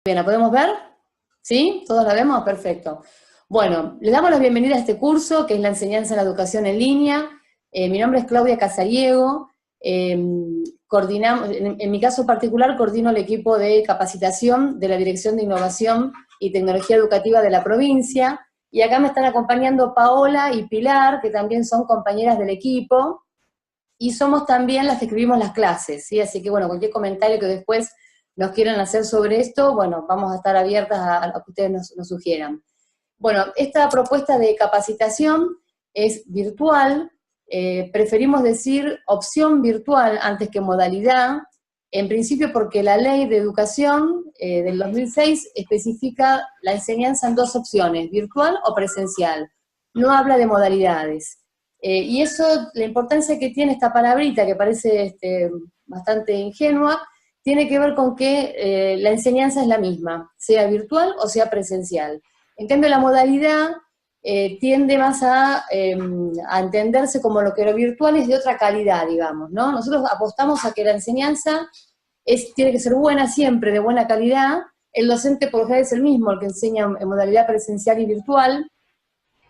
Bien, ¿la podemos ver? ¿Sí? ¿Todos la vemos? Perfecto. Bueno, le damos la bienvenida a este curso, que es la enseñanza en la educación en línea. Mi nombre es Claudia Casariego. En mi caso particular, coordino el equipo de capacitación de la Dirección de Innovación y Tecnología Educativa de la provincia. Y acá me están acompañando Paola y Pilar, que también son compañeras del equipo. Y somos también las que escribimos las clases, ¿sí? Así que, bueno, cualquier comentario que después nos quieran hacer sobre esto, bueno, vamos a estar abiertas a que ustedes nos sugieran. Bueno, esta propuesta de capacitación es virtual, preferimos decir opción virtual antes que modalidad, en principio porque la Ley de Educación del 2006 especifica la enseñanza en dos opciones, virtual o presencial, no habla de modalidades. Y eso, la importancia que tiene esta palabrita, que parece bastante ingenua, tiene que ver con que la enseñanza es la misma, sea virtual o sea presencial. En cambio, la modalidad tiende más a entenderse como lo que lo virtual es de otra calidad, digamos, ¿no? Nosotros apostamos a que la enseñanza tiene que ser buena siempre, de buena calidad. El docente por lo general es el mismo, el que enseña en modalidad presencial y virtual.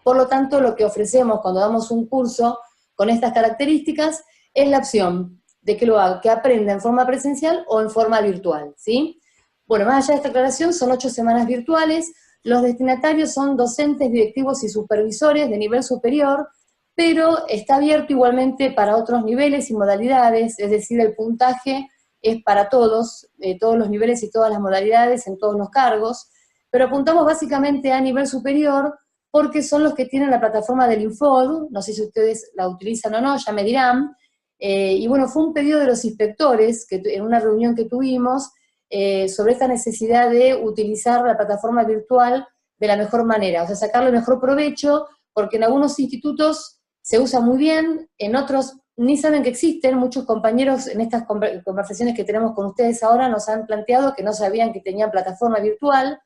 Por lo tanto, lo que ofrecemos cuando damos un curso con estas características es la opción de que lo haga, que aprenda en forma presencial o en forma virtual, ¿sí? Bueno, más allá de esta aclaración, son 8 semanas virtuales, los destinatarios son docentes, directivos y supervisores de nivel superior, pero está abierto igualmente para otros niveles y modalidades, es decir, el puntaje es para todos los niveles y todas las modalidades en todos los cargos, pero apuntamos básicamente a nivel superior, porque son los que tienen la plataforma del Infod, no sé si ustedes la utilizan o no, ya me dirán, y bueno, fue un pedido de los inspectores, que en una reunión que tuvimos, sobre esta necesidad de utilizar la plataforma virtual de la mejor manera, o sea, sacarle el mejor provecho, porque en algunos institutos se usa muy bien, en otros ni saben que existen. Muchos compañeros en estas conversaciones que tenemos con ustedes ahora nos han planteado que no sabían que tenían plataforma virtual,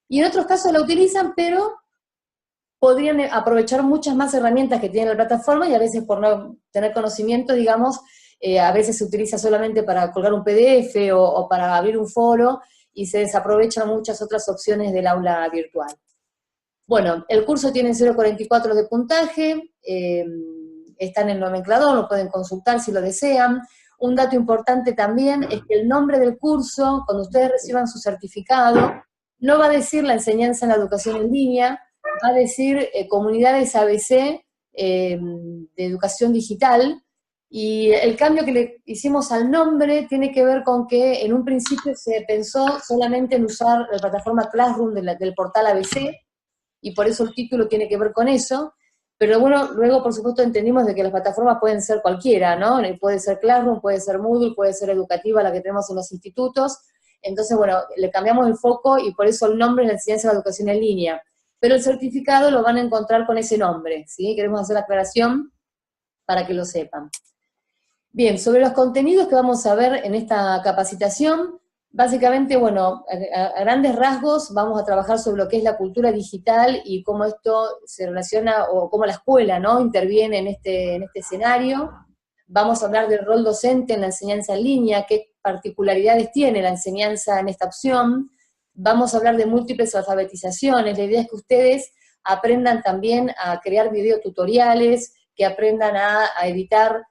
y en otros casos la utilizan, pero podrían aprovechar muchas más herramientas que tiene la plataforma, y a veces por no tener conocimiento, digamos, a veces se utiliza solamente para colgar un PDF o para abrir un foro, y se desaprovechan muchas otras opciones del aula virtual. Bueno, el curso tiene 0,44 de puntaje, está en el nomenclador, lo pueden consultar si lo desean. Un dato importante también es que el nombre del curso, cuando ustedes reciban su certificado, no va a decir la enseñanza en la educación en línea, va a decir comunidades ABC de educación digital, y el cambio que le hicimos al nombre tiene que ver con que en un principio se pensó solamente en usar la plataforma Classroom del portal ABC, y por eso el título tiene que ver con eso, pero bueno, luego por supuesto entendimos de que las plataformas pueden ser cualquiera, ¿no? Puede ser Classroom, puede ser Moodle, puede ser educativa, la que tenemos en los institutos. Entonces, bueno, le cambiamos el foco y por eso el nombre es la enseñanza de la educación en línea. Pero el certificado lo van a encontrar con ese nombre, ¿sí? Queremos hacer la aclaración para que lo sepan. Bien, sobre los contenidos que vamos a ver en esta capacitación, básicamente, bueno, a grandes rasgos vamos a trabajar sobre lo que es la cultura digital y cómo esto se relaciona, o cómo la escuela, ¿no?, interviene en este escenario. Vamos a hablar del rol docente en la enseñanza en línea, qué particularidades tiene la enseñanza en esta opción. Vamos a hablar de múltiples alfabetizaciones. La idea es que ustedes aprendan también a crear videotutoriales, que aprendan a editar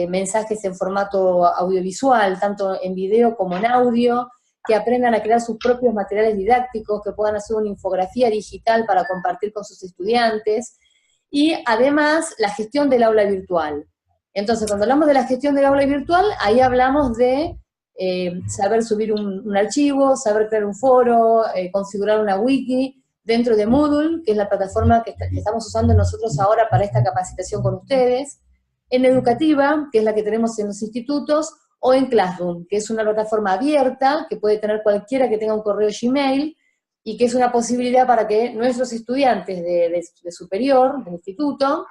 mensajes en formato audiovisual, tanto en video como en audio, que aprendan a crear sus propios materiales didácticos, que puedan hacer una infografía digital para compartir con sus estudiantes, y además la gestión del aula virtual. Entonces, cuando hablamos de la gestión del aula virtual, ahí hablamos de saber subir un archivo, saber crear un foro, configurar una wiki dentro de Moodle, que es la plataforma que estamos usando nosotros ahora para esta capacitación con ustedes, en educativa, que es la que tenemos en los institutos, o en Classroom, que es una plataforma abierta, que puede tener cualquiera que tenga un correo Gmail, y que es una posibilidad para que nuestros estudiantes de superior, del instituto,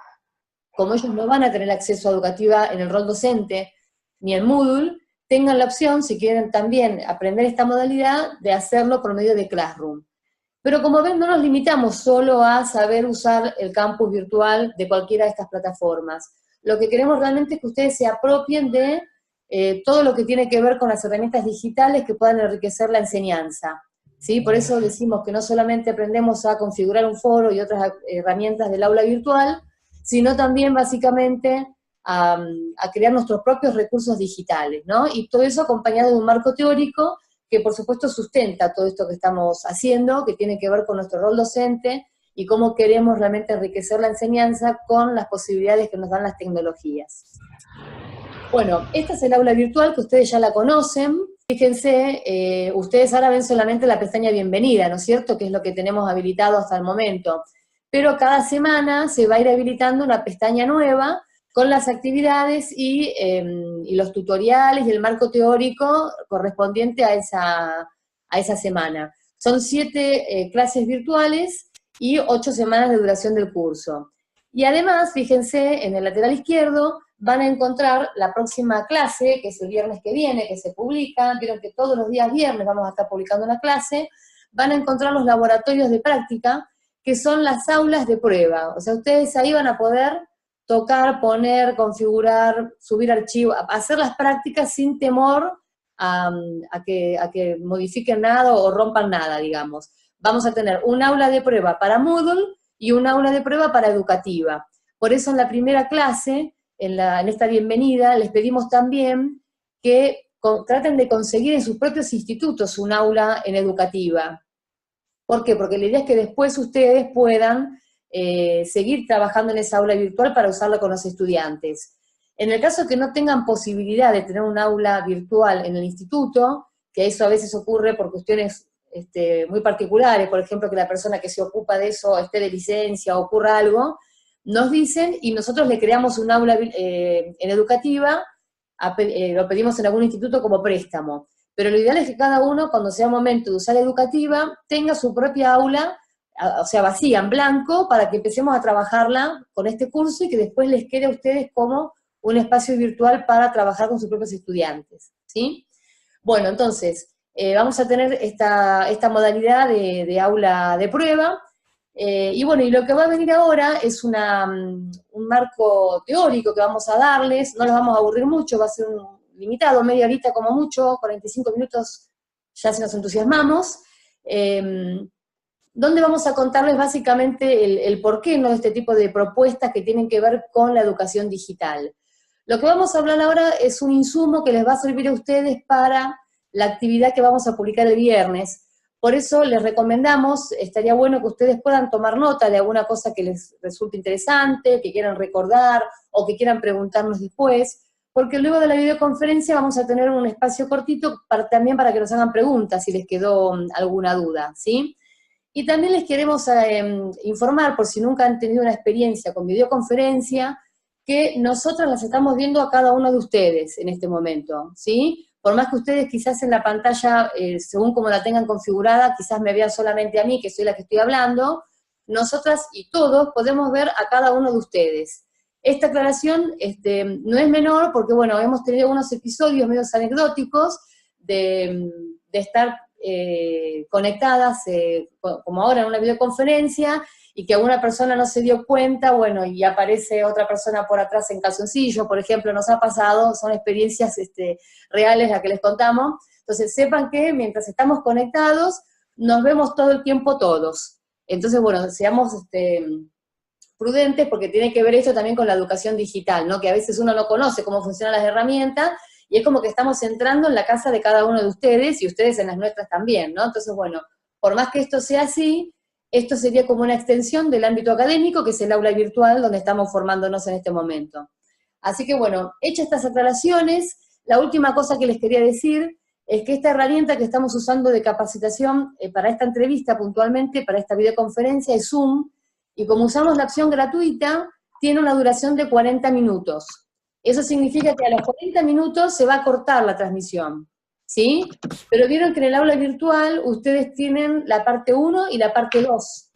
como ellos no van a tener acceso a educativa en el rol docente, ni en Moodle, tengan la opción, si quieren también aprender esta modalidad, de hacerlo por medio de Classroom. Pero como ven, no nos limitamos solo a saber usar el campus virtual de cualquiera de estas plataformas. Lo que queremos realmente es que ustedes se apropien de todo lo que tiene que ver con las herramientas digitales que puedan enriquecer la enseñanza, ¿sí? Por eso decimos que no solamente aprendemos a configurar un foro y otras herramientas del aula virtual, sino también básicamente a crear nuestros propios recursos digitales, ¿no? Y todo eso acompañado de un marco teórico que por supuesto sustenta todo esto que estamos haciendo, que tiene que ver con nuestro rol docente y cómo queremos realmente enriquecer la enseñanza con las posibilidades que nos dan las tecnologías. Bueno, esta es el aula virtual que ustedes ya la conocen. Fíjense, ustedes ahora ven solamente la pestaña bienvenida, ¿no es cierto?, que es lo que tenemos habilitado hasta el momento. Pero cada semana se va a ir habilitando una pestaña nueva con las actividades y los tutoriales y el marco teórico correspondiente a esa semana. Son 7 clases virtuales y 8 semanas de duración del curso. Y además, fíjense, en el lateral izquierdo van a encontrar la próxima clase, que es el viernes que viene, que se publica. Vieron que todos los días viernes vamos a estar publicando una clase. Van a encontrar los laboratorios de práctica, que son las aulas de prueba. O sea, ustedes ahí van a poder tocar, poner, configurar, subir archivos, hacer las prácticas sin temor a que modifiquen nada o rompan nada, digamos. Vamos a tener un aula de prueba para Moodle y un aula de prueba para educativa. Por eso en la primera clase, en esta bienvenida, les pedimos también que traten de conseguir en sus propios institutos un aula en educativa. ¿Por qué? Porque la idea es que después ustedes puedan seguir trabajando en esa aula virtual para usarla con los estudiantes. En el caso que no tengan posibilidad de tener un aula virtual en el instituto, que eso a veces ocurre por cuestiones muy particulares, por ejemplo, que la persona que se ocupa de eso esté de licencia o ocurra algo, nos dicen y nosotros le creamos un aula en educativa, lo pedimos en algún instituto como préstamo. Pero lo ideal es que cada uno, cuando sea momento de usar educativa, tenga su propia aula, o sea, vacía, en blanco, para que empecemos a trabajarla con este curso y que después les quede a ustedes como un espacio virtual para trabajar con sus propios estudiantes, ¿sí? Bueno, entonces, vamos a tener esta modalidad de aula de prueba, y bueno, y lo que va a venir ahora es un marco teórico que vamos a darles, no los vamos a aburrir mucho, va a ser limitado, media horita como mucho, 45 minutos ya si nos entusiasmamos, donde vamos a contarles básicamente el porqué, ¿no?, de este tipo de propuestas que tienen que ver con la educación digital. Lo que vamos a hablar ahora es un insumo que les va a servir a ustedes para la actividad que vamos a publicar el viernes. Por eso les recomendamos, estaría bueno que ustedes puedan tomar nota de alguna cosa que les resulte interesante, que quieran recordar o que quieran preguntarnos después, porque luego de la videoconferencia vamos a tener un espacio cortito también para que nos hagan preguntas si les quedó alguna duda, ¿sí? Y también les queremos informar, por si nunca han tenido una experiencia con videoconferencia, que nosotros las estamos viendo a cada uno de ustedes en este momento, ¿sí? Por más que ustedes quizás en la pantalla, según como la tengan configurada, quizás me vean solamente a mí, que soy la que estoy hablando, nosotras y todos podemos ver a cada uno de ustedes. Esta aclaración no es menor porque, bueno, hemos tenido unos episodios medios anecdóticos de estar conectadas, como ahora en una videoconferencia, y que alguna persona no se dio cuenta, bueno, y aparece otra persona por atrás en calzoncillo, por ejemplo, nos ha pasado, son experiencias reales las que les contamos. Entonces sepan que mientras estamos conectados, nos vemos todo el tiempo todos. Entonces, bueno, seamos prudentes, porque tiene que ver esto también con la educación digital, ¿no? Que a veces uno no conoce cómo funcionan las herramientas, y es como que estamos entrando en la casa de cada uno de ustedes, y ustedes en las nuestras también, ¿no? Entonces, bueno, por más que esto sea así, esto sería como una extensión del ámbito académico, que es el aula virtual donde estamos formándonos en este momento. Así que bueno, hechas estas aclaraciones, la última cosa que les quería decir es que esta herramienta que estamos usando de capacitación para esta entrevista puntualmente, para esta videoconferencia, es Zoom, y como usamos la opción gratuita, tiene una duración de 40 minutos. Eso significa que a los 40 minutos se va a cortar la transmisión, ¿sí? Pero vieron que en el aula virtual ustedes tienen la parte 1 y la parte 2.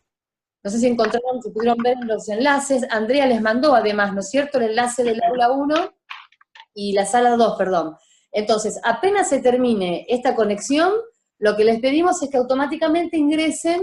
No sé si encontraron, si pudieron ver los enlaces. Andrea les mandó además, ¿no es cierto?, el enlace del aula 1 y la sala 2, perdón. Entonces, apenas se termine esta conexión, lo que les pedimos es que automáticamente ingresen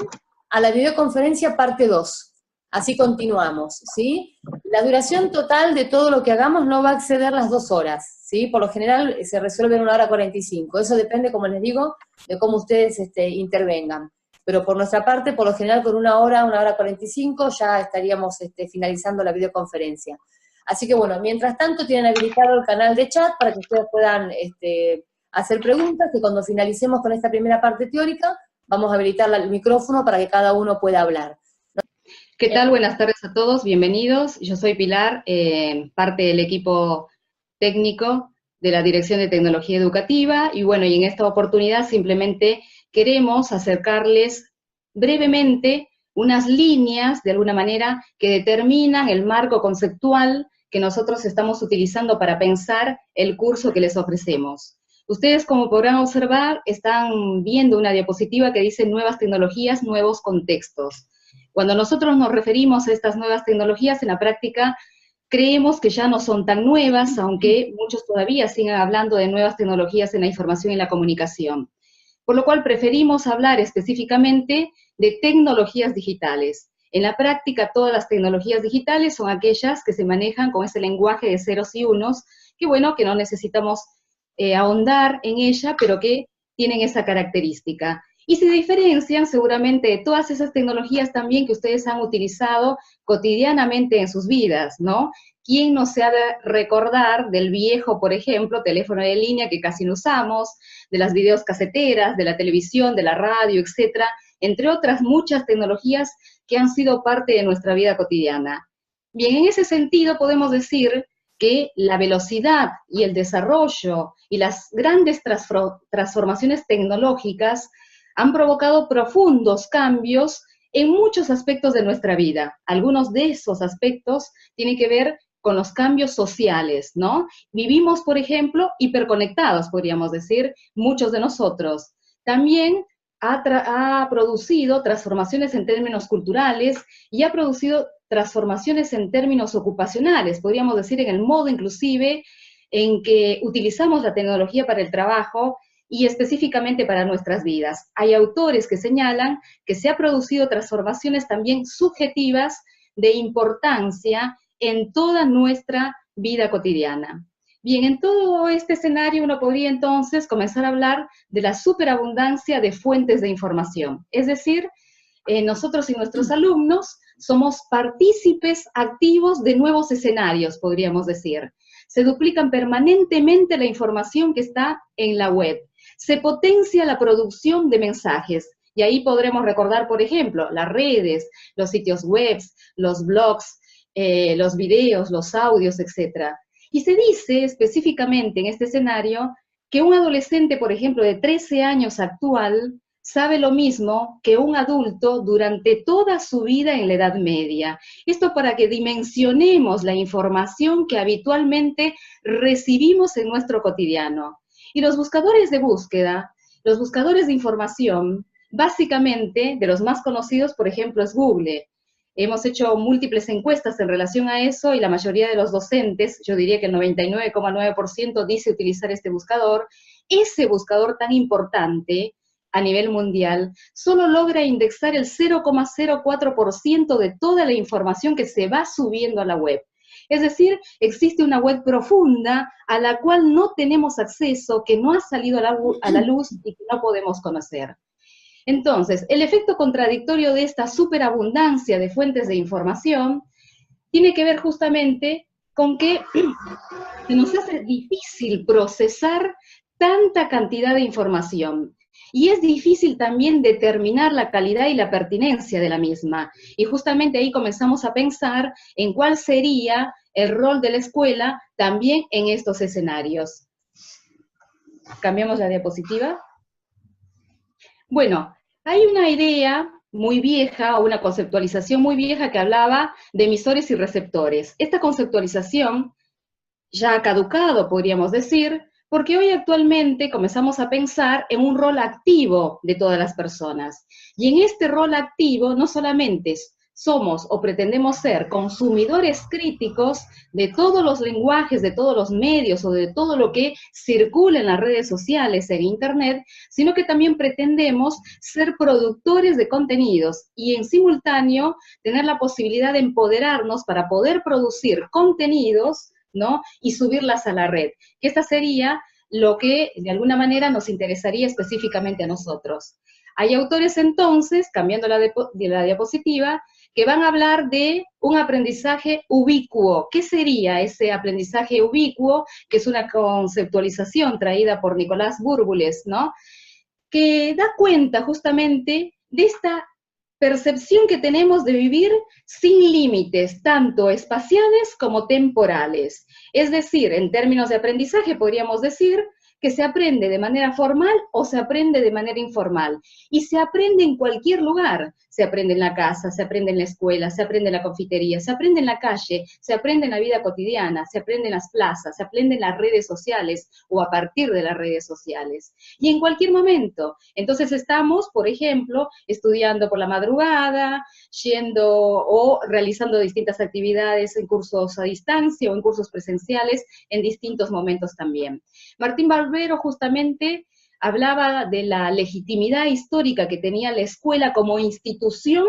a la videoconferencia parte 2. Así continuamos, ¿sí? La duración total de todo lo que hagamos no va a exceder las 2 horas, ¿sí? Por lo general se resuelve en 1 hora 45. Eso depende, como les digo, de cómo ustedes intervengan. Pero por nuestra parte, por lo general, con 1 hora 45, ya estaríamos finalizando la videoconferencia. Así que bueno, mientras tanto tienen habilitado el canal de chat para que ustedes puedan hacer preguntas, que cuando finalicemos con esta primera parte teórica, vamos a habilitar el micrófono para que cada uno pueda hablar. ¿Qué tal? Buenas tardes a todos, bienvenidos. Yo soy Pilar, parte del equipo técnico de la Dirección de Tecnología Educativa, y bueno, y en esta oportunidad simplemente queremos acercarles brevemente unas líneas, de alguna manera, que determinan el marco conceptual que nosotros estamos utilizando para pensar el curso que les ofrecemos. Ustedes, como podrán observar, están viendo una diapositiva que dice nuevas tecnologías, nuevos contextos. Cuando nosotros nos referimos a estas nuevas tecnologías, en la práctica creemos que ya no son tan nuevas, aunque muchos todavía sigan hablando de nuevas tecnologías en la información y la comunicación. Por lo cual preferimos hablar específicamente de tecnologías digitales. En la práctica, todas las tecnologías digitales son aquellas que se manejan con ese lenguaje de ceros y unos, que bueno, que no necesitamos ahondar en ella, pero que tienen esa característica. Y se diferencian seguramente de todas esas tecnologías también que ustedes han utilizado cotidianamente en sus vidas, ¿no? ¿Quién no se ha de recordar del viejo, por ejemplo, teléfono de línea que casi no usamos, de las videos caseteras, de la televisión, de la radio, etcétera, entre otras muchas tecnologías que han sido parte de nuestra vida cotidiana? Bien, en ese sentido podemos decir que la velocidad y el desarrollo y las grandes transformaciones tecnológicas han provocado profundos cambios en muchos aspectos de nuestra vida. Algunos de esos aspectos tienen que ver con los cambios sociales, ¿no? Vivimos, por ejemplo, hiperconectados, podríamos decir, muchos de nosotros. También ha producido transformaciones en términos culturales y ha producido transformaciones en términos ocupacionales, podríamos decir, en el modo inclusive en que utilizamos la tecnología para el trabajo y específicamente para nuestras vidas. Hay autores que señalan que se han producido transformaciones también subjetivas de importancia en toda nuestra vida cotidiana. Bien, en todo este escenario uno podría entonces comenzar a hablar de la superabundancia de fuentes de información. Es decir, nosotros y nuestros alumnos somos partícipes activos de nuevos escenarios, podríamos decir. Se duplican permanentemente la información que está en la web. Se potencia la producción de mensajes, y ahí podremos recordar, por ejemplo, las redes, los sitios web, los blogs, los videos, los audios, etc. Y se dice específicamente en este escenario que un adolescente, por ejemplo, de 13 años actual, sabe lo mismo que un adulto durante toda su vida en la Edad Media. Esto para que dimensionemos la información que habitualmente recibimos en nuestro cotidiano. Y los buscadores de búsqueda, los buscadores de información, básicamente, de los más conocidos, por ejemplo, es Google. Hemos hecho múltiples encuestas en relación a eso y la mayoría de los docentes, yo diría que el 99,9% dice utilizar este buscador. Ese buscador tan importante a nivel mundial solo logra indexar el 0,04% de toda la información que se va subiendo a la web. Es decir, existe una web profunda a la cual no tenemos acceso, que no ha salido a la luz y que no podemos conocer. Entonces, el efecto contradictorio de esta superabundancia de fuentes de información tiene que ver justamente con que se nos hace difícil procesar tanta cantidad de información. Y es difícil también determinar la calidad y la pertinencia de la misma. Y justamente ahí comenzamos a pensar en cuál sería el rol de la escuela también en estos escenarios. ¿Cambiamos la diapositiva? Bueno, hay una idea muy vieja, o una conceptualización muy vieja que hablaba de emisores y receptores. Esta conceptualización ya ha caducado, podríamos decir, porque hoy actualmente comenzamos a pensar en un rol activo de todas las personas. Y en este rol activo no solamente somos o pretendemos ser consumidores críticos de todos los lenguajes, de todos los medios o de todo lo que circula en las redes sociales, en Internet, sino que también pretendemos ser productores de contenidos y en simultáneo tener la posibilidad de empoderarnos para poder producir contenidos, ¿no? Y subirlas a la red. Que esta sería lo que de alguna manera nos interesaría específicamente a nosotros. Hay autores entonces, cambiando la diapositiva, que van a hablar de un aprendizaje ubicuo. ¿Qué sería ese aprendizaje ubicuo? Que es una conceptualización traída por Nicolás Búrbules, ¿no? Que da cuenta justamente de esta percepción que tenemos de vivir sin límites, tanto espaciales como temporales. Es decir, en términos de aprendizaje podríamos decir que se aprende de manera formal o se aprende de manera informal. Y se aprende en cualquier lugar. Se aprende en la casa, se aprende en la escuela, se aprende en la confitería, se aprende en la calle, se aprende en la vida cotidiana, se aprende en las plazas, se aprende en las redes sociales o a partir de las redes sociales. Y en cualquier momento. Entonces estamos, por ejemplo, estudiando por la madrugada, yendo o realizando distintas actividades en cursos a distancia o en cursos presenciales en distintos momentos también. Martín Barbero justamente hablaba de la legitimidad histórica que tenía la escuela como institución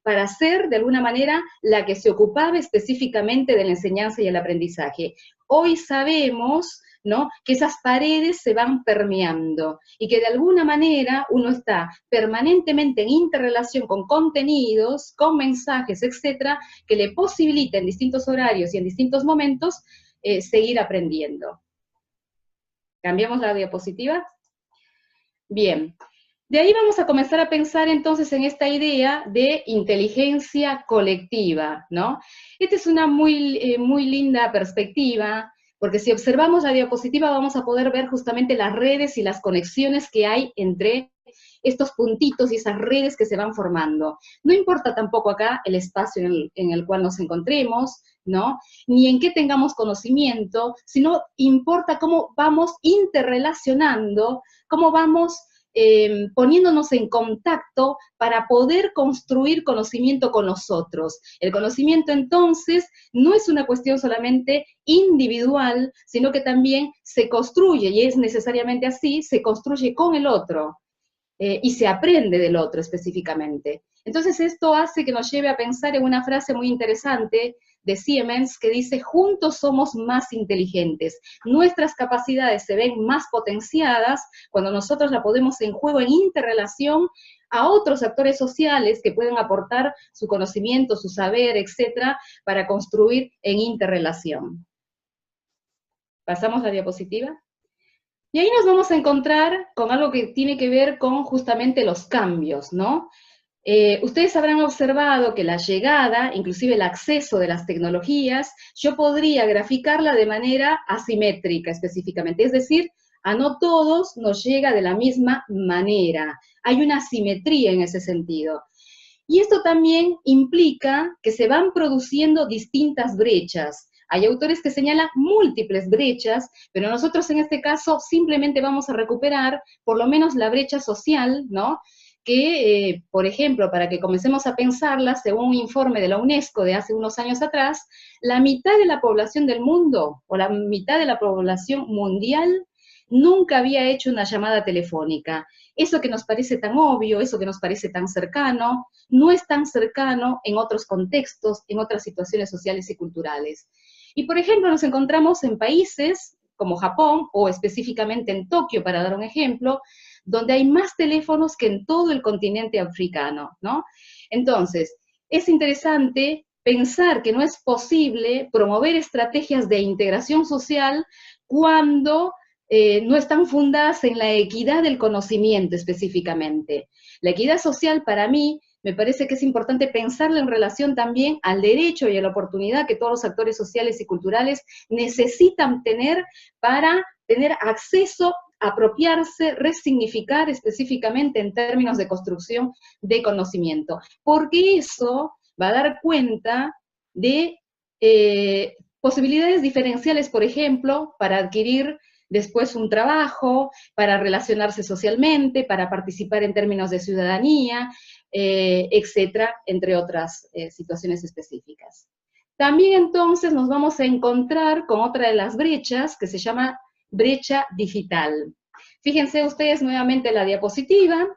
para ser, de alguna manera, la que se ocupaba específicamente de la enseñanza y el aprendizaje. Hoy sabemos, ¿no?, que esas paredes se van permeando y que de alguna manera uno está permanentemente en interrelación con contenidos, con mensajes, etcétera, que le posibilita en distintos horarios y en distintos momentos seguir aprendiendo. ¿Cambiamos la diapositiva? Bien, de ahí vamos a comenzar a pensar entonces en esta idea de inteligencia colectiva, ¿no? Esta es una muy linda perspectiva, porque si observamos la diapositiva vamos a poder ver justamente las redes y las conexiones que hay entre estos puntitos y esas redes que se van formando. No importa tampoco acá el espacio en el cual nos encontremos, ¿no?, ni en qué tengamos conocimiento, sino importa cómo vamos interrelacionando, cómo vamos poniéndonos en contacto para poder construir conocimiento con los otros. El conocimiento entonces no es una cuestión solamente individual, sino que también se construye, y es necesariamente así, se construye con el otro. Y se aprende del otro específicamente. Entonces esto hace que nos lleve a pensar en una frase muy interesante de Siemens que dice: juntos somos más inteligentes. Nuestras capacidades se ven más potenciadas cuando nosotros la ponemos en juego en interrelación a otros actores sociales que pueden aportar su conocimiento, su saber, etcétera, para construir en interrelación. ¿Pasamos la diapositiva? Y ahí nos vamos a encontrar con algo que tiene que ver con justamente los cambios, ¿no? Ustedes habrán observado que la llegada, inclusive el acceso de las tecnologías, yo podría graficarla de manera asimétrica específicamente, es decir, a no todos nos llega de la misma manera. Hay una asimetría en ese sentido. Y esto también implica que se van produciendo distintas brechas. Hay autores que señalan múltiples brechas, pero nosotros en este caso simplemente vamos a recuperar por lo menos la brecha social, ¿no?, que, por ejemplo, para que comencemos a pensarla, según un informe de la UNESCO de hace unos años atrás, la mitad de la población del mundo, o la mitad de la población mundial, nunca había hecho una llamada telefónica. Eso que nos parece tan obvio, eso que nos parece tan cercano, no es tan cercano en otros contextos, en otras situaciones sociales y culturales. Y, por ejemplo, nos encontramos en países como Japón, o específicamente en Tokio, para dar un ejemplo, donde hay más teléfonos que en todo el continente africano, ¿no? Entonces, es interesante pensar que no es posible promover estrategias de integración social cuando no están fundadas en la equidad del conocimiento específicamente. La equidad social, para mí, me parece que es importante pensarla en relación también al derecho y a la oportunidad que todos los actores sociales y culturales necesitan tener para tener acceso, apropiarse, resignificar específicamente en términos de construcción de conocimiento. Porque eso va a dar cuenta de posibilidades diferenciales, por ejemplo, para adquirir después un trabajo, para relacionarse socialmente, para participar en términos de ciudadanía, etcétera, entre otras situaciones específicas. También entonces nos vamos a encontrar con otra de las brechas que se llama brecha digital. Fíjense ustedes nuevamente la diapositiva.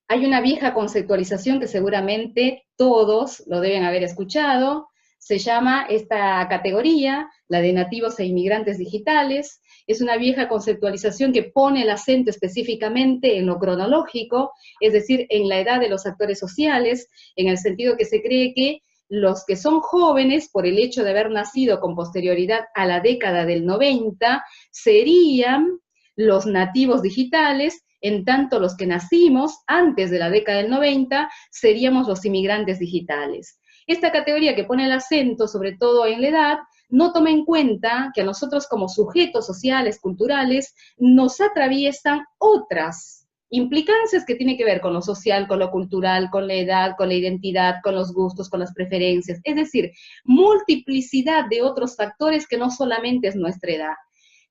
Hay una vieja conceptualización que seguramente todos lo deben haber escuchado. Se llama esta categoría, la de nativos e inmigrantes digitales. Es una vieja conceptualización que pone el acento específicamente en lo cronológico, es decir, en la edad de los actores sociales, en el sentido que se cree que los que son jóvenes, por el hecho de haber nacido con posterioridad a la década del 90, serían los nativos digitales, en tanto los que nacimos antes de la década del 90 seríamos los inmigrantes digitales. Esta categoría que pone el acento sobre todo en la edad, no toma en cuenta que a nosotros como sujetos sociales, culturales, nos atraviesan otras implicancias que tienen que ver con lo social, con lo cultural, con la edad, con la identidad, con los gustos, con las preferencias, es decir, multiplicidad de otros factores que no solamente es nuestra edad.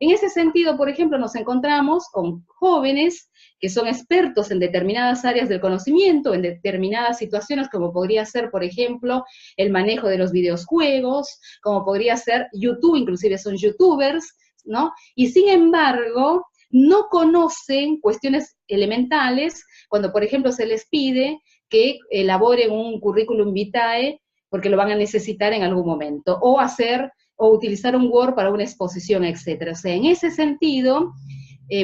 En ese sentido, por ejemplo, nos encontramos con jóvenes que son expertos en determinadas áreas del conocimiento, en determinadas situaciones, como podría ser, por ejemplo, el manejo de los videojuegos, como podría ser YouTube, inclusive son youtubers, ¿no? Y sin embargo, no conocen cuestiones elementales cuando, por ejemplo, se les pide que elaboren un currículum vitae porque lo van a necesitar en algún momento, o utilizar un Word para una exposición, etc. O sea, en ese sentido,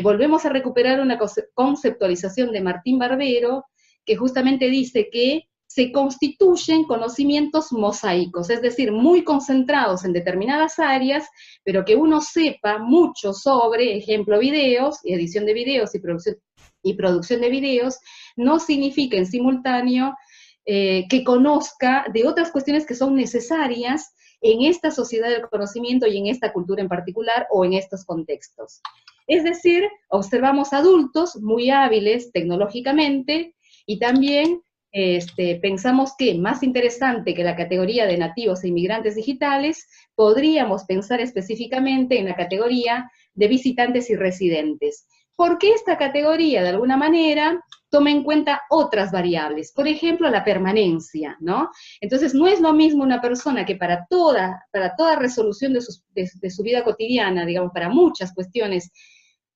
volvemos a recuperar una conceptualización de Martín Barbero, que justamente dice que se constituyen conocimientos mosaicos, es decir, muy concentrados en determinadas áreas, pero que uno sepa mucho sobre, ejemplo, videos, y edición de videos y producción de videos, no significa en simultáneo que conozca de otras cuestiones que son necesarias en esta sociedad del conocimiento y en esta cultura en particular o en estos contextos. Es decir, observamos adultos muy hábiles tecnológicamente y también pensamos que más interesante que la categoría de nativos e inmigrantes digitales, podríamos pensar específicamente en la categoría de visitantes y residentes. Porque esta categoría, de alguna manera, toma en cuenta otras variables, por ejemplo, la permanencia, ¿no? Entonces, no es lo mismo una persona que para toda resolución de su vida cotidiana, digamos, para muchas cuestiones,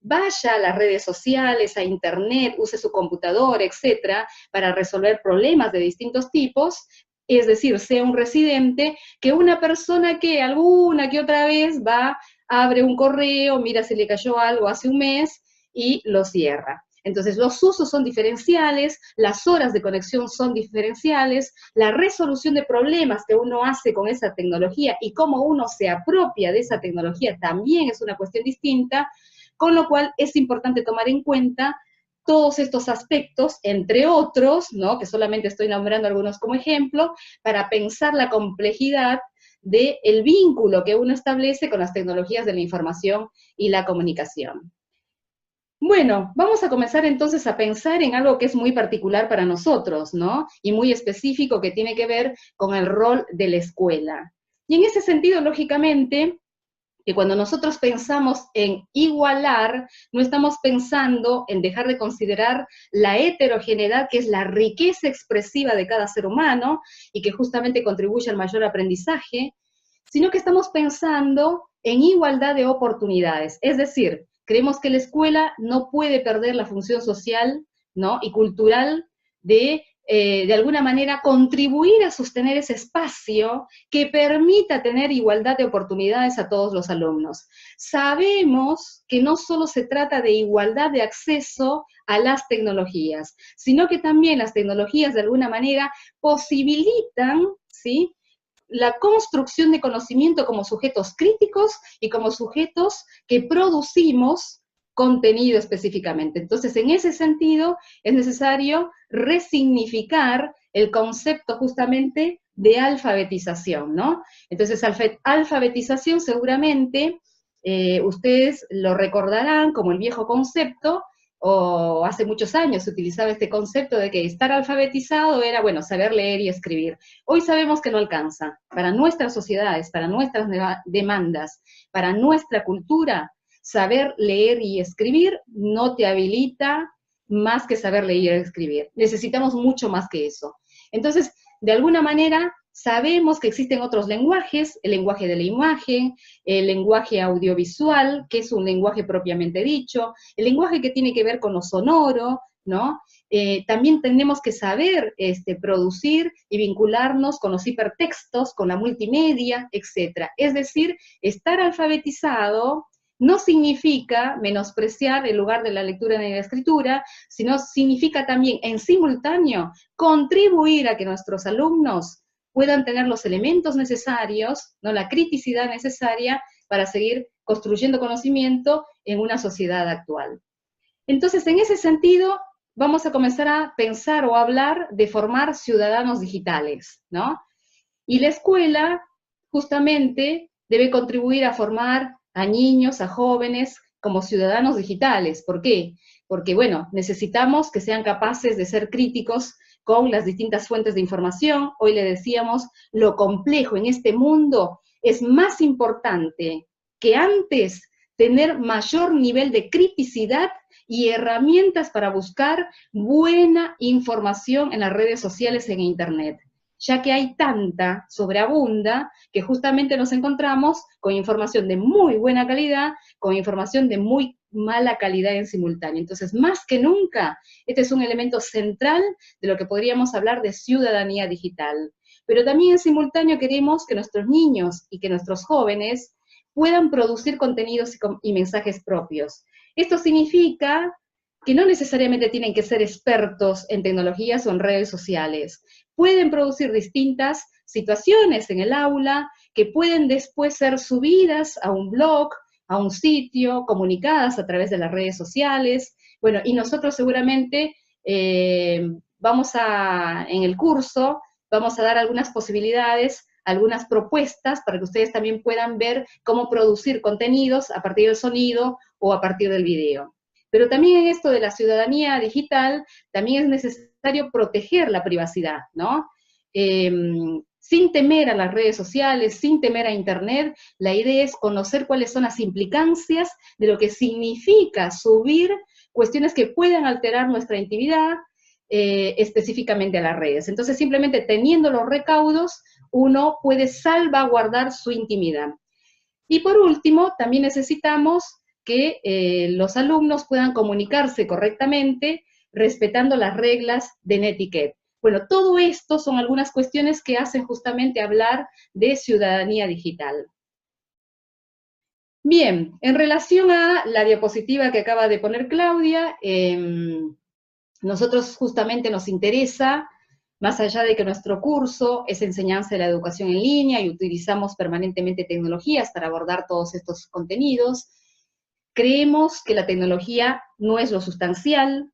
vaya a las redes sociales, a internet, use su computadora, etcétera, para resolver problemas de distintos tipos, es decir, sea un residente, que una persona que alguna que otra vez va, abre un correo, mira si le cayó algo hace un mes y lo cierra. Entonces, los usos son diferenciales, las horas de conexión son diferenciales, la resolución de problemas que uno hace con esa tecnología y cómo uno se apropia de esa tecnología también es una cuestión distinta, con lo cual es importante tomar en cuenta todos estos aspectos, entre otros, ¿no?, que solamente estoy nombrando algunos como ejemplo, para pensar la complejidad del vínculo que uno establece con las tecnologías de la información y la comunicación. Bueno, vamos a comenzar entonces a pensar en algo que es muy particular para nosotros, ¿no?, y muy específico que tiene que ver con el rol de la escuela. Y en ese sentido, lógicamente, que cuando nosotros pensamos en igualar, no estamos pensando en dejar de considerar la heterogeneidad, que es la riqueza expresiva de cada ser humano, y que justamente contribuye al mayor aprendizaje, sino que estamos pensando en igualdad de oportunidades. Es decir, creemos que la escuela no puede perder la función social, ¿no?, y cultural de alguna manera contribuir a sostener ese espacio que permita tener igualdad de oportunidades a todos los alumnos. Sabemos que no solo se trata de igualdad de acceso a las tecnologías, sino que también las tecnologías de alguna manera posibilitan, ¿sí?, la construcción de conocimiento como sujetos críticos y como sujetos que producimos contenido específicamente. Entonces, en ese sentido, es necesario resignificar el concepto justamente de alfabetización, ¿no? Entonces, alfabetización seguramente, ustedes lo recordarán como el viejo concepto, o hace muchos años se utilizaba este concepto de que estar alfabetizado era, bueno, saber leer y escribir. Hoy sabemos que no alcanza. Para nuestras sociedades, para nuestras demandas, para nuestra cultura, saber leer y escribir no te habilita más que saber leer y escribir. Necesitamos mucho más que eso. Entonces, de alguna manera, sabemos que existen otros lenguajes, el lenguaje de la imagen, el lenguaje audiovisual, que es un lenguaje propiamente dicho, el lenguaje que tiene que ver con lo sonoro, ¿no? También tenemos que saber producir y vincularnos con los hipertextos, con la multimedia, etc. Es decir, estar alfabetizado no significa menospreciar el lugar de la lectura y la escritura, sino significa también, en simultáneo, contribuir a que nuestros alumnos puedan tener los elementos necesarios, ¿no? La criticidad necesaria para seguir construyendo conocimiento en una sociedad actual. Entonces, en ese sentido, vamos a comenzar a pensar o a hablar de formar ciudadanos digitales, ¿no? Y la escuela, justamente, debe contribuir a formar a niños, a jóvenes, como ciudadanos digitales. ¿Por qué? Porque, bueno, necesitamos que sean capaces de ser críticos con las distintas fuentes de información. Hoy le decíamos, lo complejo en este mundo es más importante que antes tener mayor nivel de criticidad y herramientas para buscar buena información en las redes sociales y en Internet, ya que hay tanta, sobreabunda, que justamente nos encontramos con información de muy buena calidad, con información de muy mala calidad en simultáneo. Entonces, más que nunca, este es un elemento central de lo que podríamos hablar de ciudadanía digital. Pero también en simultáneo queremos que nuestros niños y que nuestros jóvenes puedan producir contenidos y mensajes propios. Esto significa que no necesariamente tienen que ser expertos en tecnologías o en redes sociales. Pueden producir distintas situaciones en el aula que pueden después ser subidas a un blog, a un sitio, comunicadas a través de las redes sociales. Bueno, y nosotros seguramente en el curso, vamos a dar algunas posibilidades, algunas propuestas para que ustedes también puedan ver cómo producir contenidos a partir del sonido o a partir del video. Pero también en esto de la ciudadanía digital, también es necesario proteger la privacidad, ¿no? Sin temer a las redes sociales, sin temer a Internet, la idea es conocer cuáles son las implicancias de lo que significa subir cuestiones que puedan alterar nuestra intimidad, específicamente a las redes. Entonces, simplemente teniendo los recaudos, uno puede salvaguardar su intimidad. Y por último, también necesitamos que los alumnos puedan comunicarse correctamente respetando las reglas de Netiquette. Bueno, todo esto son algunas cuestiones que hacen justamente hablar de ciudadanía digital. Bien, en relación a la diapositiva que acaba de poner Claudia, nosotros justamente nos interesa, más allá de que nuestro curso es enseñanza de la educación en línea y utilizamos permanentemente tecnologías para abordar todos estos contenidos, creemos que la tecnología no es lo sustancial,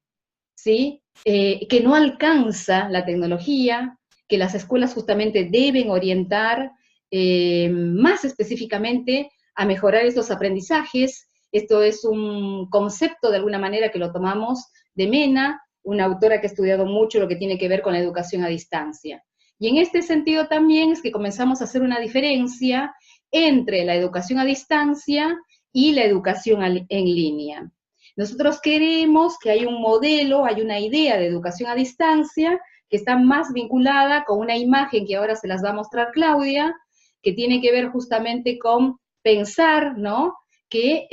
¿sí? Que no alcanza la tecnología, que las escuelas justamente deben orientar más específicamente a mejorar estos aprendizajes. Esto es un concepto de alguna manera que lo tomamos de Mena, una autora que ha estudiado mucho lo que tiene que ver con la educación a distancia. Y en este sentido también es que comenzamos a hacer una diferencia entre la educación a distancia y la educación en línea. Nosotros queremos que haya un modelo, hay una idea de educación a distancia que está más vinculada con una imagen que ahora se las va a mostrar Claudia, que tiene que ver justamente con pensar, ¿no? Que,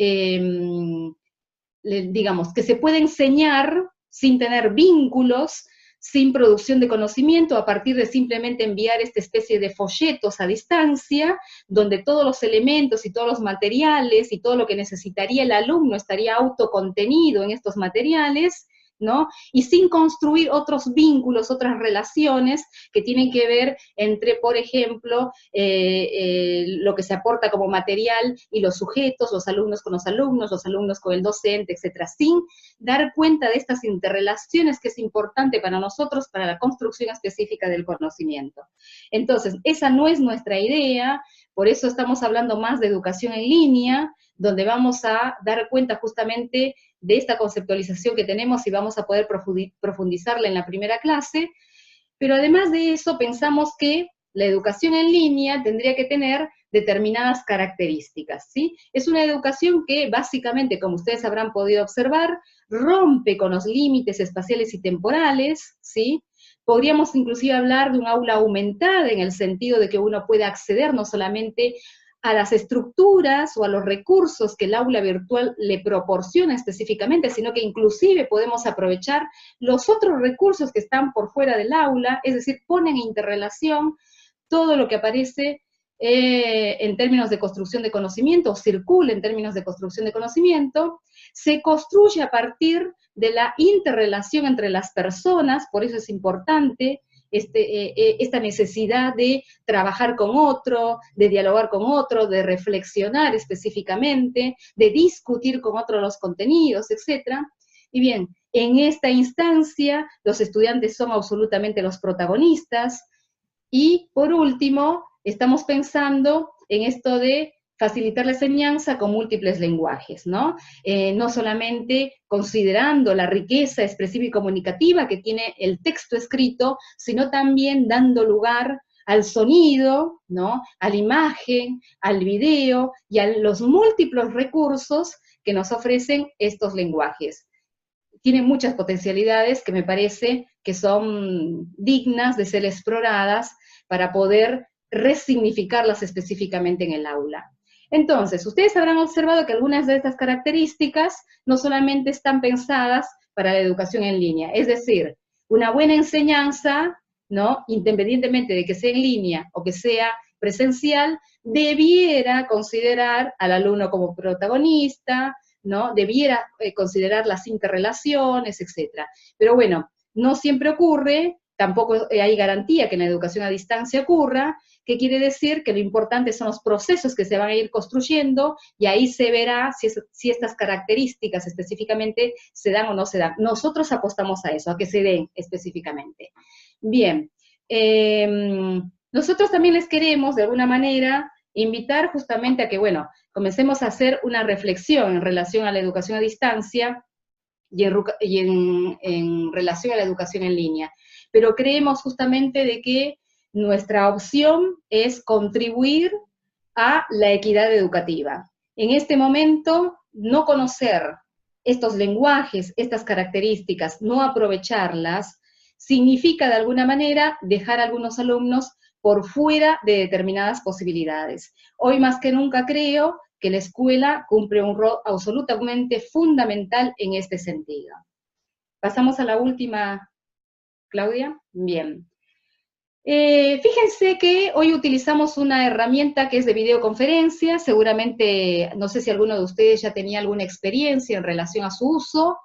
digamos, que se puede enseñar sin tener vínculos, sin producción de conocimiento, a partir de simplemente enviar esta especie de folletos a distancia, donde todos los elementos y todos los materiales y todo lo que necesitaría el alumno estaría autocontenido en estos materiales, ¿no? Y sin construir otros vínculos, otras relaciones que tienen que ver entre, por ejemplo, lo que se aporta como material y los sujetos, los alumnos con los alumnos con el docente, etcétera, sin dar cuenta de estas interrelaciones que es importante para nosotros, para la construcción específica del conocimiento. Entonces, esa no es nuestra idea, por eso estamos hablando más de educación en línea, donde vamos a dar cuenta justamente de esta conceptualización que tenemos y vamos a poder profundizarla en la primera clase, pero además de eso pensamos que la educación en línea tendría que tener determinadas características, ¿sí? Es una educación que básicamente, como ustedes habrán podido observar, rompe con los límites espaciales y temporales, ¿sí? Podríamos inclusive hablar de un aula aumentada en el sentido de que uno puede acceder no solamente a las estructuras o a los recursos que el aula virtual le proporciona específicamente, sino que inclusive podemos aprovechar los otros recursos que están por fuera del aula, es decir, ponen en interrelación todo lo que aparece en términos de construcción de conocimiento, o circula en términos de construcción de conocimiento, se construye a partir de la interrelación entre las personas, por eso es importante esta necesidad de trabajar con otro, de dialogar con otro, de reflexionar específicamente, de discutir con otro los contenidos, etc. Y bien, en esta instancia los estudiantes son absolutamente los protagonistas, y por último, estamos pensando en esto de facilitar la enseñanza con múltiples lenguajes, ¿no? No solamente considerando la riqueza expresiva y comunicativa que tiene el texto escrito, sino también dando lugar al sonido, ¿no? A la imagen, al video y a los múltiples recursos que nos ofrecen estos lenguajes. Tienen muchas potencialidades que me parece que son dignas de ser exploradas para poder resignificarlas específicamente en el aula. Entonces, ustedes habrán observado que algunas de estas características no solamente están pensadas para la educación en línea, es decir, una buena enseñanza, ¿no? Independientemente de que sea en línea o que sea presencial, debiera considerar al alumno como protagonista, ¿no? Debiera considerar las interrelaciones, etc. Pero bueno, no siempre ocurre, tampoco hay garantía que en la educación a distancia ocurra, que quiere decir que lo importante son los procesos que se van a ir construyendo, y ahí se verá si estas características específicamente se dan o no se dan. Nosotros apostamos a eso, a que se den específicamente. Bien, nosotros también les queremos, de alguna manera, invitar justamente a que, bueno, comencemos a hacer una reflexión en relación a la educación a distancia y en relación a la educación en línea. Pero creemos justamente de que nuestra opción es contribuir a la equidad educativa. En este momento, no conocer estos lenguajes, estas características, no aprovecharlas, significa de alguna manera dejar a algunos alumnos por fuera de determinadas posibilidades. Hoy más que nunca creo que la escuela cumple un rol absolutamente fundamental en este sentido. Pasamos a la última, Claudia. Bien. Fíjense que hoy utilizamos una herramienta que es de videoconferencia. Seguramente, no sé si alguno de ustedes ya tenía alguna experiencia en relación a su uso.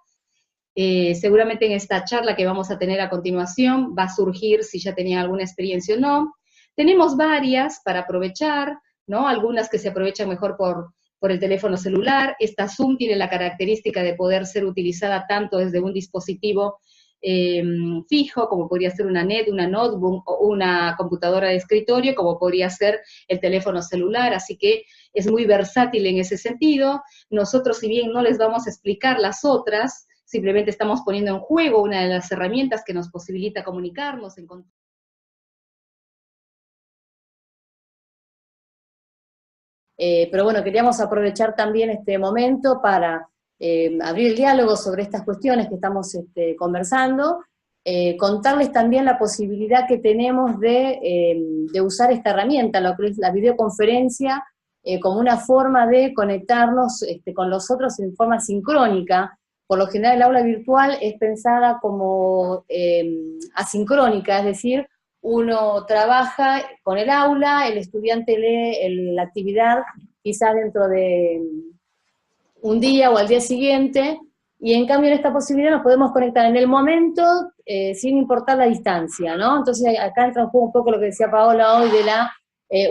Seguramente en esta charla que vamos a tener a continuación va a surgir si ya tenían alguna experiencia o no. Tenemos varias para aprovechar, ¿no? Algunas que se aprovechan mejor por el teléfono celular. Esta Zoom tiene la característica de poder ser utilizada tanto desde un dispositivo fijo, como podría ser una NET, una notebook o una computadora de escritorio, como podría ser el teléfono celular, así que es muy versátil en ese sentido. Nosotros, si bien no les vamos a explicar las otras, simplemente estamos poniendo en juego una de las herramientas que nos posibilita comunicarnos, pero bueno, queríamos aprovechar también este momento para abrir el diálogo sobre estas cuestiones que estamos conversando, contarles también la posibilidad que tenemos de usar esta herramienta, lo que es la videoconferencia, como una forma de conectarnos con los otros en forma sincrónica. Por lo general el aula virtual es pensada como asincrónica, es decir, uno trabaja con el aula, el estudiante lee la actividad quizás dentro de un día o al día siguiente, y en cambio en esta posibilidad nos podemos conectar en el momento sin importar la distancia, ¿no? Entonces acá entra un poco lo que decía Paola hoy de la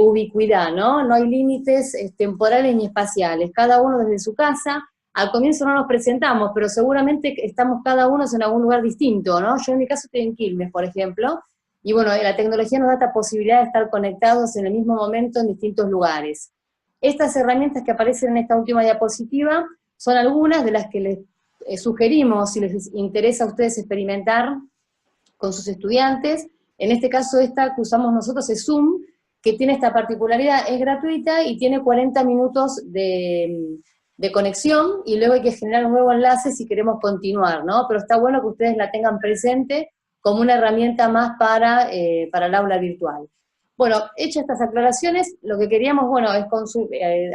ubicuidad, ¿no? No hay límites temporales ni espaciales, cada uno desde su casa. Al comienzo no nos presentamos, pero seguramente estamos cada uno en algún lugar distinto, ¿no? Yo en mi caso estoy en Quilmes, por ejemplo, y bueno, la tecnología nos da esta posibilidad de estar conectados en el mismo momento en distintos lugares. Estas herramientas que aparecen en esta última diapositiva son algunas de las que les sugerimos, si les interesa a ustedes experimentar con sus estudiantes. En este caso esta que usamos nosotros es Zoom, que tiene esta particularidad, es gratuita y tiene 40 minutos de conexión, y luego hay que generar un nuevo enlace si queremos continuar, ¿no? Pero está bueno que ustedes la tengan presente como una herramienta más para el aula virtual. Bueno, hechas estas aclaraciones, lo que queríamos, bueno, es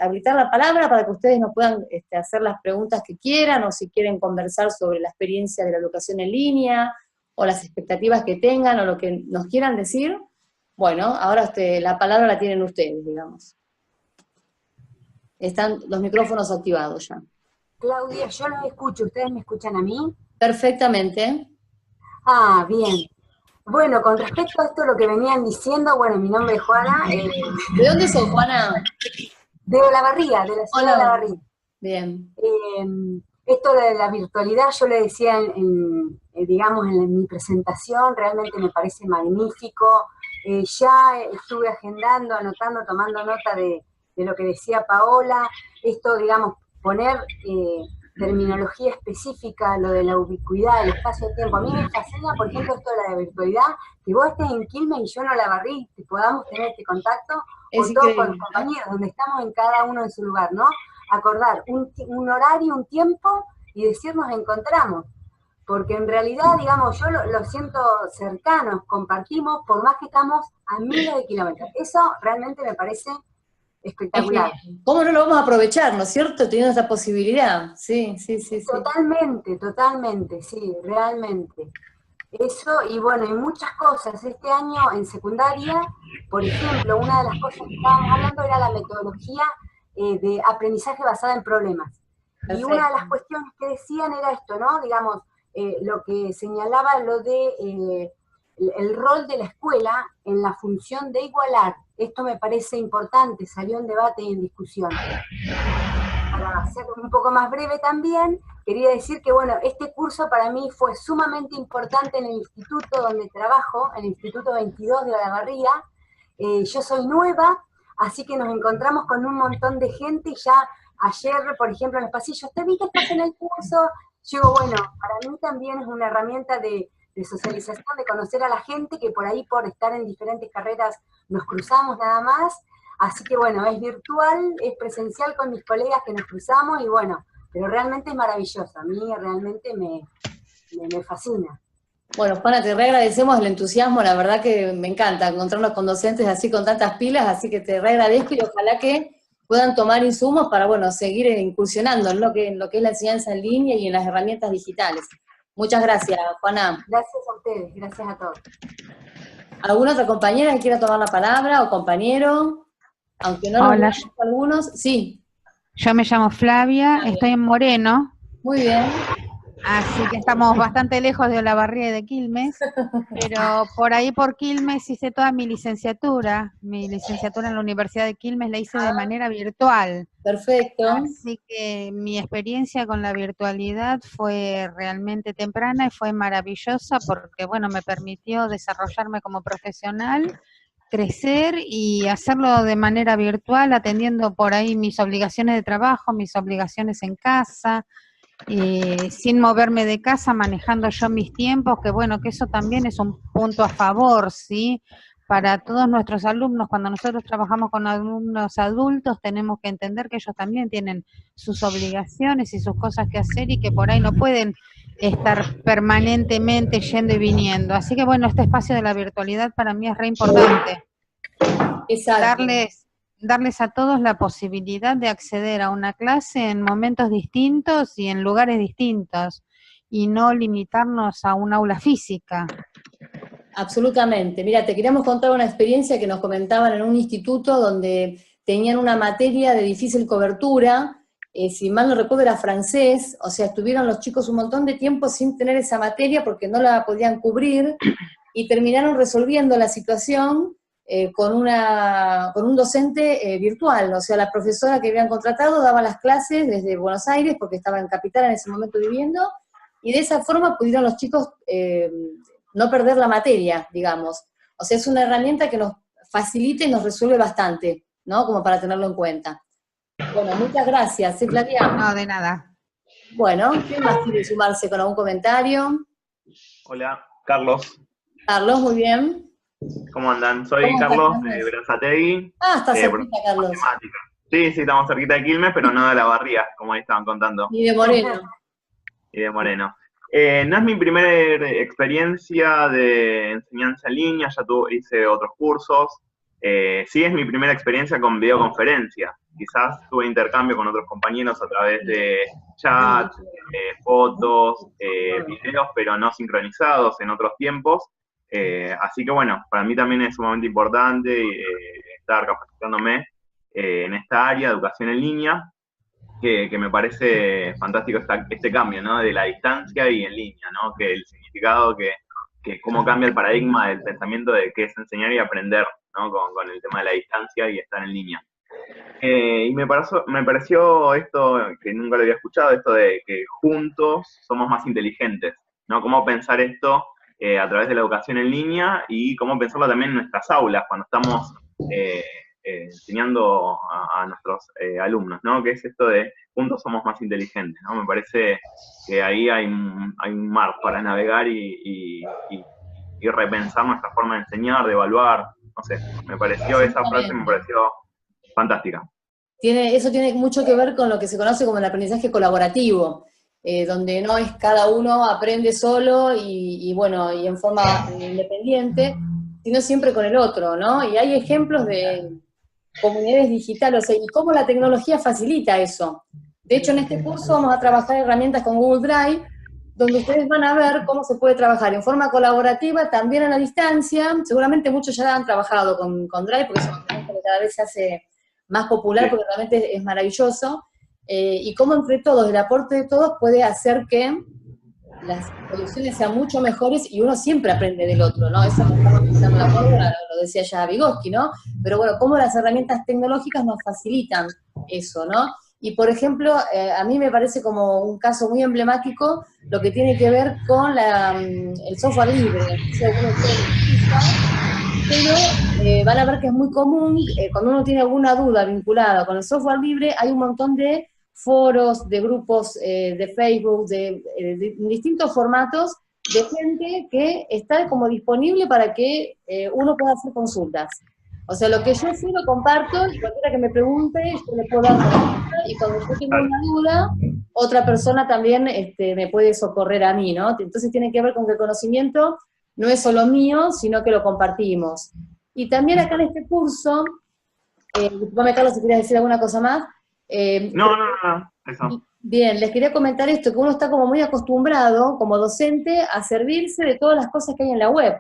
habilitar la palabra para que ustedes nos puedan hacer las preguntas que quieran, o si quieren conversar sobre la experiencia de la educación en línea, o las expectativas que tengan, o lo que nos quieran decir. Bueno, ahora la palabra la tienen ustedes, digamos. Están los micrófonos activados ya. Claudia, yo los escucho, ¿ustedes me escuchan a mí? Perfectamente. Ah, bien. Bueno, con respecto a esto, lo que venían diciendo, bueno, mi nombre es Juana. ¿De dónde sos, Juana? De Olavarría, de la ciudad de Olavarría. Bien. Esto de la virtualidad, yo le decía, digamos, en mi presentación, realmente me parece magnífico. Ya estuve agendando, anotando, tomando nota de lo que decía Paola. Esto, digamos, poner terminología específica, lo de la ubicuidad, el espacio-tiempo. A mí me fascina, por ejemplo, esto de la virtualidad, que vos estés en Quilmes y yo en Olavarría, que podamos tener este contacto, o todos con los compañeros, donde estamos en cada uno en su lugar, ¿no? Acordar un horario, un tiempo, y decir nos encontramos. Porque en realidad, digamos, yo lo siento cercanos, compartimos, por más que estamos a miles de kilómetros. Eso realmente me parece espectacular. ¿Cómo no lo vamos a aprovechar, no es cierto? Teniendo esa posibilidad. Sí. Totalmente, sí, realmente. Eso, y bueno, y muchas cosas. Este año en secundaria, por ejemplo, una de las cosas que estábamos hablando era la metodología de aprendizaje basada en problemas. Perfecto. Y una de las cuestiones que decían era esto, ¿no? Digamos, lo que señalaba lo de el rol de la escuela en la función de igualar. Esto me parece importante, salió en debate y en discusión. Para ser un poco más breve también, quería decir que, bueno, este curso para mí fue sumamente importante en el instituto donde trabajo, el Instituto 22 de Olavarría. Yo soy nueva, así que nos encontramos con un montón de gente, y ya ayer, por ejemplo, en los pasillos, ¿te vi que estás en el curso? Yo digo, bueno, para mí también es una herramienta de socialización, de conocer a la gente, que por ahí, por estar en diferentes carreras, nos cruzamos nada más. Así que bueno, es virtual, es presencial con mis colegas que nos cruzamos, y bueno, pero realmente es maravilloso. A mí realmente me fascina. Bueno, Juana, te reagradecemos el entusiasmo, la verdad que me encanta encontrarnos con docentes así, con tantas pilas, así que te reagradezco, y ojalá que puedan tomar insumos para, bueno, seguir incursionando en lo que es la enseñanza en línea y en las herramientas digitales. Muchas gracias, Juana. Gracias a ustedes, gracias a todos. ¿Alguna otra compañera que quiera tomar la palabra, o compañero? Aunque no Hola. Nos algunos, sí. Yo me llamo Flavia, estoy en Moreno. Muy bien. Así que estamos bastante lejos de Olavarría y de Quilmes, pero por ahí por Quilmes hice toda mi licenciatura. Mi licenciatura en la Universidad de Quilmes la hice de manera virtual. Perfecto. Así que mi experiencia con la virtualidad fue realmente temprana y fue maravillosa, porque bueno, me permitió desarrollarme como profesional, crecer y hacerlo de manera virtual, atendiendo por ahí mis obligaciones de trabajo, mis obligaciones en casa, sin moverme de casa, manejando yo mis tiempos, que bueno, que eso también es un punto a favor, ¿sí? Para todos nuestros alumnos, cuando nosotros trabajamos con alumnos adultos, tenemos que entender que ellos también tienen sus obligaciones y sus cosas que hacer, y que por ahí no pueden estar permanentemente yendo y viniendo. Así que bueno, este espacio de la virtualidad para mí es re importante. Exacto. Darles a todos la posibilidad de acceder a una clase en momentos distintos y en lugares distintos, y no limitarnos a un aula física. Absolutamente. Mira, te queríamos contar una experiencia que nos comentaban en un instituto donde tenían una materia de difícil cobertura, si mal no recuerdo era francés, o sea, estuvieron los chicos un montón de tiempo sin tener esa materia porque no la podían cubrir, y terminaron resolviendo la situación con un docente virtual. O sea, la profesora que habían contratado daba las clases desde Buenos Aires, porque estaba en Capital en ese momento viviendo, y de esa forma pudieron los chicos no perder la materia, digamos. O sea, es una herramienta que nos facilita y nos resuelve bastante, ¿no? Como para tenerlo en cuenta. Bueno, muchas gracias, ¿sí, Flavia? No, de nada. Bueno, ¿quién más quiere sumarse con algún comentario? Hola, Carlos. Carlos, muy bien. ¿Cómo andan? Soy ¿Cómo estás, Carlos Carlos? de Berazategui, Ah, está cerquita, profesor de Carlos. matemática. Sí, sí, estamos cerquita de Quilmes, pero no de La Barría, como ahí estaban contando, Y de Moreno. y de Moreno. No es mi primera experiencia de enseñanza en línea, ya hice otros cursos. Sí es mi primera experiencia con videoconferencia. Quizás tuve intercambio con otros compañeros a través de chat, fotos, videos, pero no sincronizados en otros tiempos. Así que bueno, para mí también es sumamente importante estar capacitándome en esta área de educación en línea, que me parece fantástico este cambio, ¿no? De la distancia y en línea, ¿no? Que el significado, que cómo cambia el paradigma del pensamiento de qué es enseñar y aprender, ¿no? Con el tema de la distancia y estar en línea. Y me pareció esto, que nunca lo había escuchado, esto de que juntos somos más inteligentes, ¿no? Cómo pensar esto a través de la educación en línea y cómo pensarlo también en nuestras aulas, cuando estamos enseñando a nuestros alumnos, ¿no? Que es esto de juntos somos más inteligentes, ¿no? Me parece que ahí hay un mar para navegar y repensar nuestra forma de enseñar, de evaluar, no sé, esa frase me pareció fantástica. Eso tiene mucho que ver con lo que se conoce como el aprendizaje colaborativo, donde no es cada uno aprende solo y bueno, y en forma independiente, sino siempre con el otro, ¿no? Y hay ejemplos de comunidades digitales, o sea, y cómo la tecnología facilita eso. De hecho, en este curso vamos a trabajar herramientas con Google Drive, donde ustedes van a ver cómo se puede trabajar en forma colaborativa, también a la distancia. Seguramente muchos ya han trabajado con Drive, porque es una herramienta que cada vez se hace más popular, porque realmente es maravilloso, y cómo entre todos, el aporte de todos puede hacer que las producciones sean mucho mejores y uno siempre aprende del otro, ¿no? Eso lo estamos pisando la pólvora, lo decía ya Vygotsky, ¿no? Pero bueno, cómo las herramientas tecnológicas nos facilitan eso, ¿no? Y por ejemplo, a mí me parece como un caso muy emblemático lo que tiene que ver con el software libre. Si alguno de ustedes lo utiliza, pero van a ver que es muy común, cuando uno tiene alguna duda vinculada con el software libre, hay un montón de foros, de grupos de Facebook, de distintos formatos de gente que está como disponible para que uno pueda hacer consultas. O sea, lo que yo sé lo comparto y cualquiera que me pregunte, yo le puedo dar respuesta, y cuando yo tengo una duda, otra persona también me puede socorrer a mí, ¿no? Entonces tiene que ver con que el conocimiento no es solo mío, sino que lo compartimos. Y también acá en este curso, disculpame Carlos si querías decir alguna cosa más. No, eso. Bien, les quería comentar esto, que uno está como muy acostumbrado, como docente, a servirse de todas las cosas que hay en la web.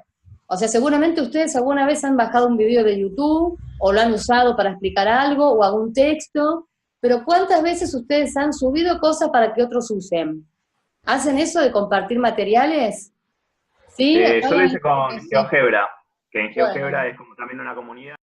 O sea, seguramente ustedes alguna vez han bajado un video de YouTube, o lo han usado para explicar algo, o algún texto, pero ¿cuántas veces ustedes han subido cosas para que otros usen? ¿Hacen eso de compartir materiales? ¿Sí? Yo lo hice con GeoGebra, que en GeoGebra Bueno. es como también una comunidad.